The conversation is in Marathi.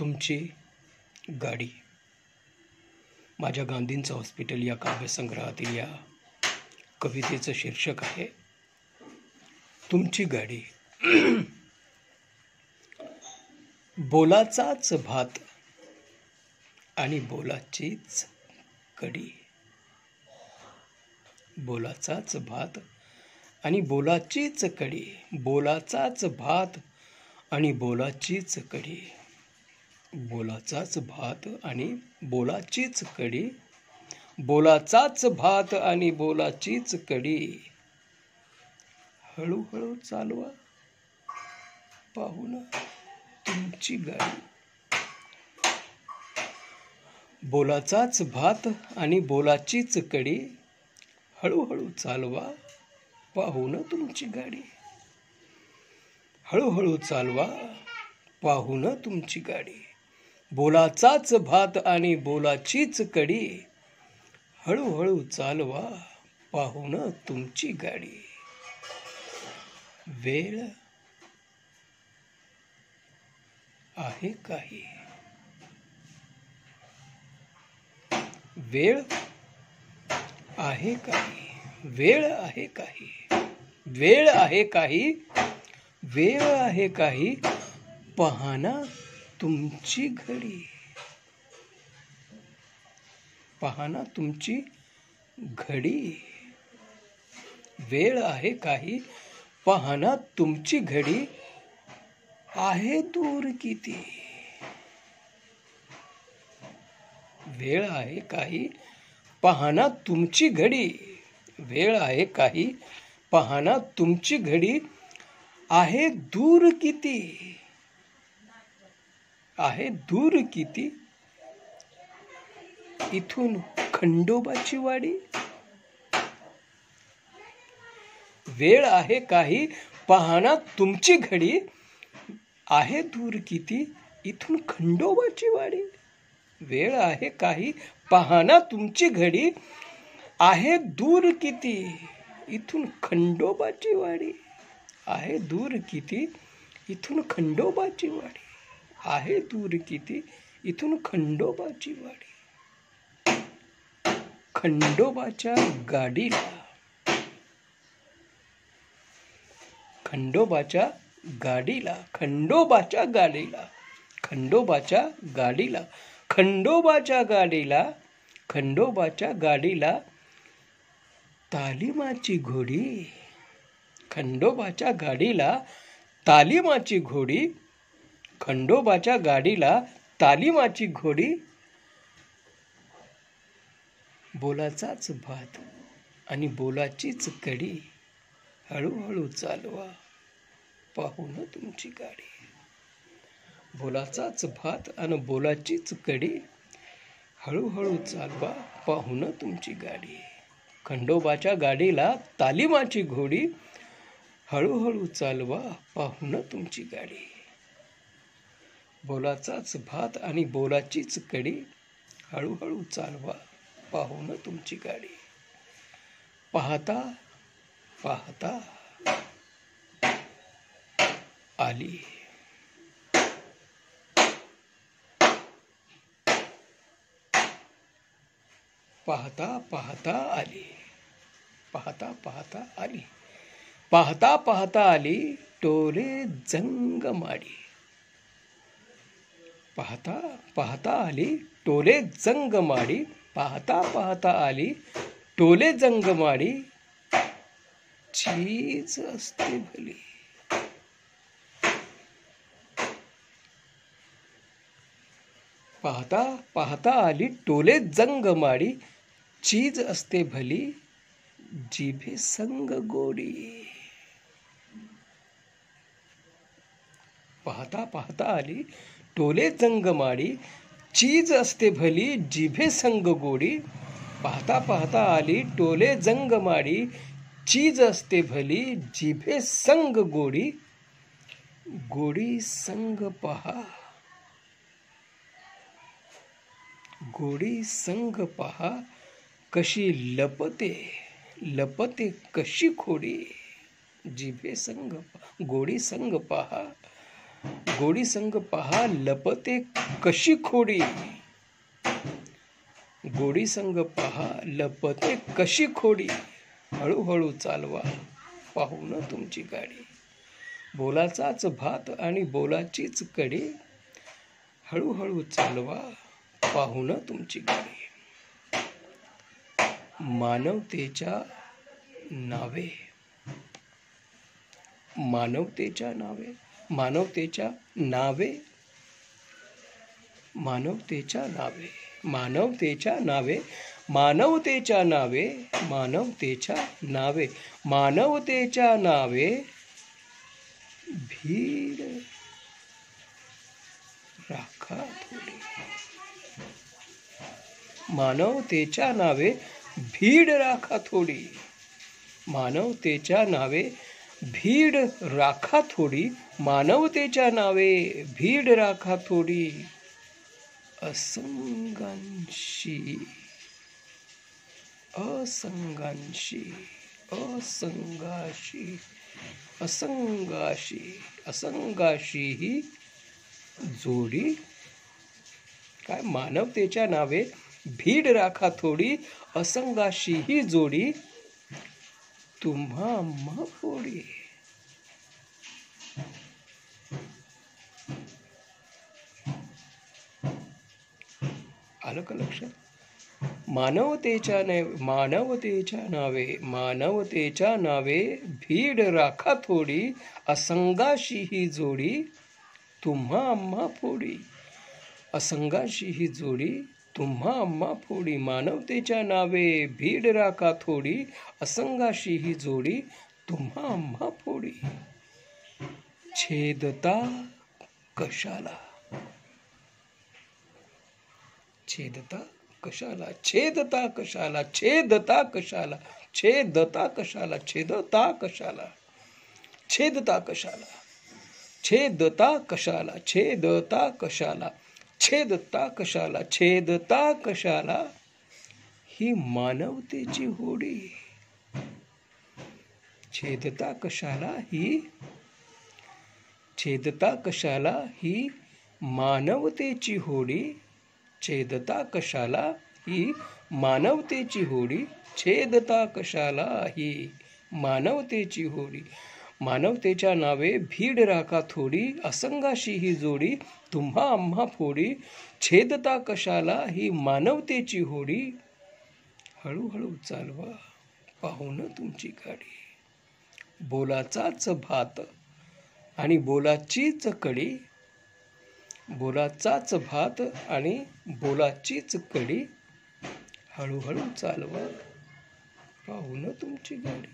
तुमची गाडी. माझ्या गांधींचं हॉस्पिटल या काव्यसंग्रहातील या कवितेचं शीर्षक आहे तुमची गाडी. बोलाचाच भात आणि बोलाचीच कडी. बोलाचाच भात आणि बोलाचीच कडी. बोलाचाच भात आणि बोलाचीच कडी. बोलाचाच भात आणि बोलाचीच कडी. बोलाचाच भात आणि बोलाचीच कडी. हळूहळू चालवा पाहू ना तुमची गाडी. बोलाचाच भात आणि बोलाचीच कडी. हळूहळू चालवा पाहू ना तुमची गाडी. हळूहळू चालवा पाहू ना तुमची गाडी. बोलाचाच भात आणि बोलाचीच कडी. हळूहळू चालवा पाहू ना तुमची गाडी. वेळ आहे काही. वेळ आहे काही. वेळ आहे काही. वेळ आहे काही. वेळ आहे काही. पहाना तुमची घडी. पहाना तुमची घडी. वेळ आहे काही. पहाना तुमची घडी. आहे दूर किती. वेळ आहे काही. पहाना तुमची घडी. वेळ आहे काही. पहाना तुमची घडी. आहे दूर किती. आहे दूर किती. इथून खंडोबाची वाडी. वेळ आहे काही. पहाना तुमची घडी. आहे दूर किती. इथून खंडोबाची वाडी. वेळ आहे काही. पहाना तुमची घडी. आहे दूर किती. इथून खंडोबाची वाडी. आहे दूर किती. इथून खंडोबाची वाडी. आहे दूर किती. इथून खंडोबाची वाडी. खंडोबाच्या गाडीला. खंडोबाच्या गाडीला. खंडोबाच्या गाडीला. खंडोबाच्या गाडीला. खंडोबाच्या गाडीला. खंडोबाच्या गाडीला. तालीमाची घोडी. खंडोबाच्या गाडीला. तालीमाची घोडी. खंडोबाच्या गाडीला. तालीमाची घोडी. बोलाचाच भात आणि बोलाचीच कडी. हळूहळू चालवा पाहू ना तुमची गाडी. बोलाचाच भात आणि बोलाचीच कडी. हळूहळू चालवा पाहू ना तुमची गाडी. खंडोबाच्या गाडीला तालीमाची घोडी. हळूहळू चालवा पाहू ना तुमची गाडी. बोलाचाच भात आणि बोलाचीच कडी. हळूहळू चालवा पाहू ना तुमची गाडी. पाहता पाहता आली. पाहता पाहता आली. पाहता पाहता आली. पाहता पाहता आली. टोले जंग माडी. पाहता पाहता आली. टोले जंग माडी. पाहता पाहता आली. टोले जंग माडी. चीज असते भली. पाहता पाहता आली. टोले जंग माडी. चीज असते भली. जिभे संग गोडी. पाहता पाहता आली. टोले जंग माडी. चीज असते भली. जिभे संग गोडी. पाहता पाहता आली. टोले जंग माडी. चीज असते भली. जिभे संग गोडी. गोडी संग पहा. गोडी संग पहा. कशी लपते. लपते कशी खोडी. जिभे संग गोडी संग पहा. गोडी संग पहा लपते कशी खोडी, गोडी संग पहा लपते कशी खोडी, हळूहळू चालवा पाहून तुमची गाडी, बोलाचाच भात आणि बोलाचीच कडी, हळूहळू चालवा पाहून तुमची गाडी. मानवतेच्या नावे, मानवतेच्या नावे, मानवतेच्या नावे, मानवतेच्या नावे, मानवतेच्या नावे, मानवतेच्या नावे, मानवतेच्या नावे, मानवतेच्या नावे भीड राखा थोडी, मानवतेच्या नावे भीड राखा थोडी, मानवतेच्या नावे भीड राखा थोडी, मानवतेच्या नावे भीड राखा थोडी, असंगांशी, असंगांशी, असंगाशी, असंगाशी, असंगाशी ही जोडी, काय मानवतेच्या नावे भीड राखा थोडी, असंगाशी ही जोडी, तुम्हा आम्हा फोडी. आलं का लक्षात? मानवतेच्या मानवतेच्या नावे, मानवतेच्या नावे भीड राखा थोडी, असंगाशी ही जोडी, तुम्हा आम्हा फोडी, असंगाशी ही जोडी, तुम्हा आम्हा फोडी, मानवतेच्या नावे भीड राखा थोडी, असंगाशी ही जोडी, तुम्हा आम्हा फोडी. छेदता कशाला, छेदता कशाला, छेदता कशाला, छेदता कशाला, छेदता कशाला, छेदता कशाला, छेदता कशाला, छेदता कशाला, छेदता कशाला, छेदता कशाला, छेदता कशाला, ही मानवतेची होडी. छेदता कशाला ही, छेदता कशाला ही मानवतेची होडी, छेदता कशाला ही मानवतेची होडी, छेदता कशाला ही मानवतेची होडी, मानवतेच्या नावे भीड राखा थोडी, असंगाशी ही जोडी, तुम्हा आम्हा फोडी, छेदता कशाला ही मानवतेची होडी, हळूहळू चालवा पाहून तुमची गाडी, बोलाचाच भात आणि बोलाचीच कडी, बोलाचाच भात आणि बोलाचीच कडी, हळूहळू चालवा पाहून तुमची गाडी.